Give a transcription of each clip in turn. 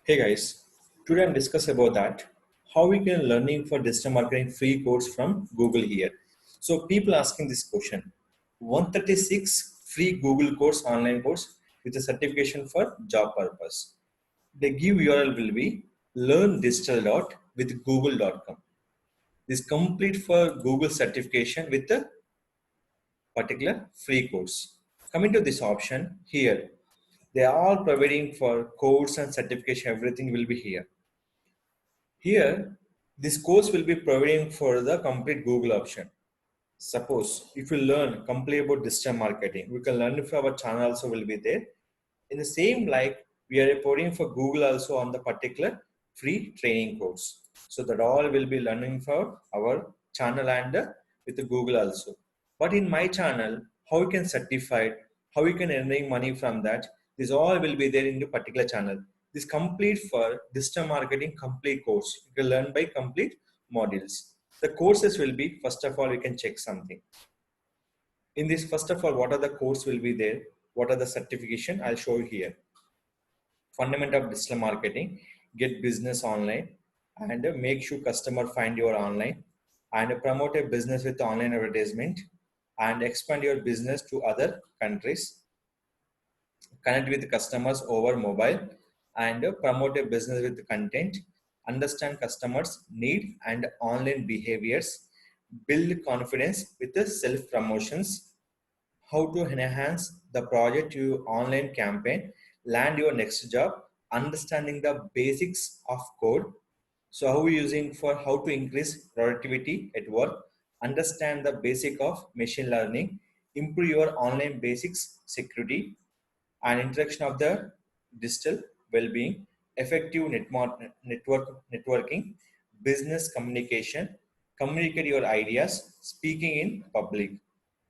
Hey guys, today I'm discussing about that how we can learning for digital marketing free course from Google here. So people asking this question, 136 free Google course online course with a certification for job purpose. The give URL will be learndigital.withgoogle.com. This complete for Google certification with a particular free course. Coming to this option here, they are all providing for course and certification, everything will be here. Here, this course will be providing for the complete Google option. Suppose if you learn complete about digital marketing, we can learn if our channel also will be there. In the same like we are reporting for Google also on the particular free training course. So that all will be learning for our channel and with the Google also. But in my channel, how you can certify, how you can earning money from that, this all will be there in the particular channel. This complete for digital marketing complete course. You can learn by complete modules. The courses will be, first of all, you can check something. In this, first of all, what are the course will be there? What are the certification? I'll show you here. Fundamental of digital marketing, get business online, and make sure customer find your online, and promote a business with online advertisement, and expand your business to other countries, connect with customers over mobile, and promote a business with content, understand customers need and online behaviors, build confidence with the self promotions, how to enhance the project to online campaign, land your next job, understanding the basics of code. So how we using for how to increase productivity at work, understand the basic of machine learning, improve your online basics security and interaction of the digital well-being, effective networking, business communication, communicate your ideas, speaking in public,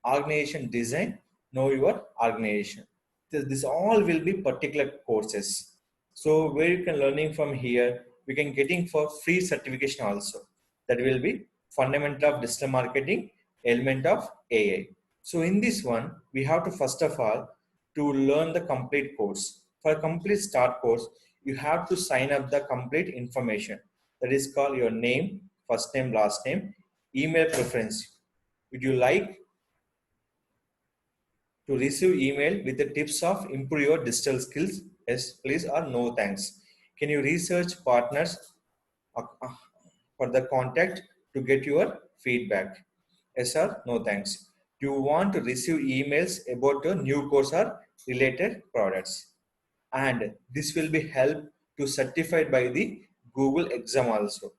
organization design, know your organization. This all will be particular courses. So where you can learning from here, we can getting for free certification also. That will be fundamental of digital marketing, element of AI. So in this one, we have to first of all to learn the complete course. For a complete start course, you have to sign up the complete information. That is called your name, first name, last name, email preference. Would you like to receive email with the tips of improve your digital skills? Yes, please, or no thanks. Can you research partners for the contact to get your feedback? Yes or no thanks. Do you want to receive emails about your new course or related products? And this will be helped to certified by the Google exam also.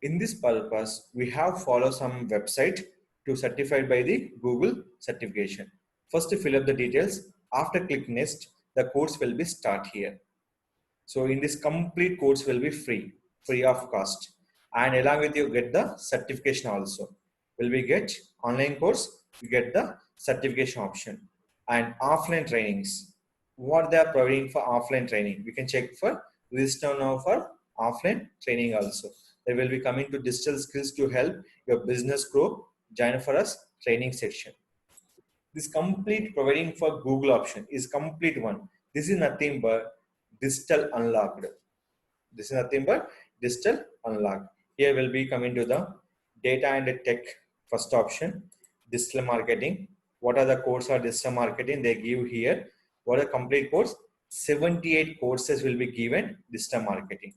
In this purpose, we have follow some website to certified by the Google certification. First, to fill up the details. After click next, the course will be start here. So in this complete course will be free of cost. And along with you get the certification also. Will we get online course? We get the certification option. And offline trainings. What they are providing for offline training? We can check for register now for offline training also. They will be coming to digital skills to help your business grow. Join for us training section. This complete providing for Google option is complete one. This is nothing but digital unlocked. This is nothing but digital unlocked. Here will be coming to the data and tech first option, digital marketing. What are the courses of digital marketing? They give here. What are complete course? 78 courses will be given digital marketing.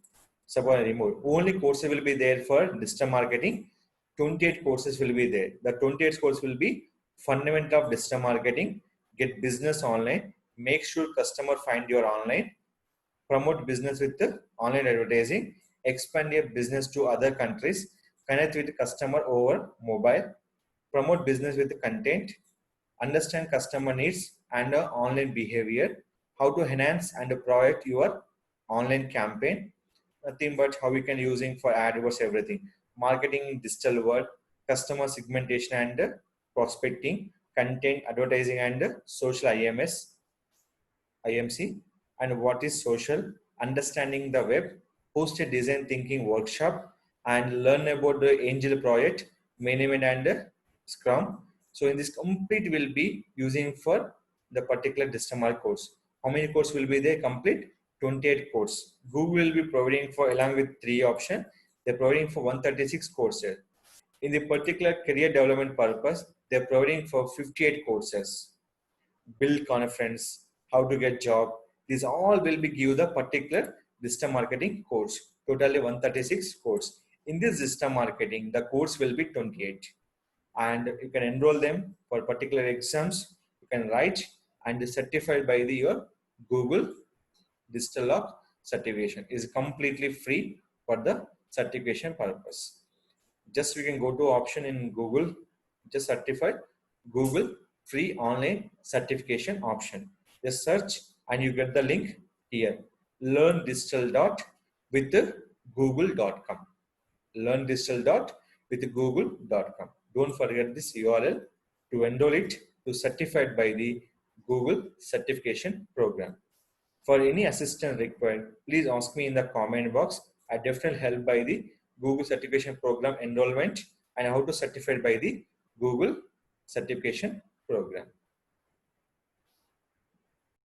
Suppose I remove. Only courses will be there for digital marketing. 28 courses will be there. The 28 courses will be fundamental of digital marketing, get business online, make sure customer find your online, promote business with the online advertising, expand your business to other countries, connect with the customer over mobile, promote business with the content, understand customer needs and online behavior, how to enhance and provide your online campaign, nothing but how we can using for AdWords everything, marketing in digital world, customer segmentation and prospecting, content advertising and social IMC, and what is social, understanding the web, host a design thinking workshop, and learn about the angel project, management and Scrum. So in this complete will be using for the particular customer course. How many course will be there? Complete 28 courses. Google will be providing for, along with 3 options, they're providing for 136 courses. In the particular career development purpose, they're providing for 58 courses. Build conference, how to get job. These all will be give the particular digital marketing course. Totally 136 course. In this digital marketing, the course will be 28, and you can enroll them for particular exams. You can write and is certified by your Google Digital Lock certification. Is completely free for the certification purpose. Just we can go to option in Google, just certified Google free online certification option. Just search and you get the link here. Learn digital dot with google.com. Learn digital dot with google.com. Don't forget this URL to enroll it to certified by the Google certification program. For any assistance required, please ask me in the comment box. I definitely help by the Google certification program enrollment and how to certify by the Google certification program.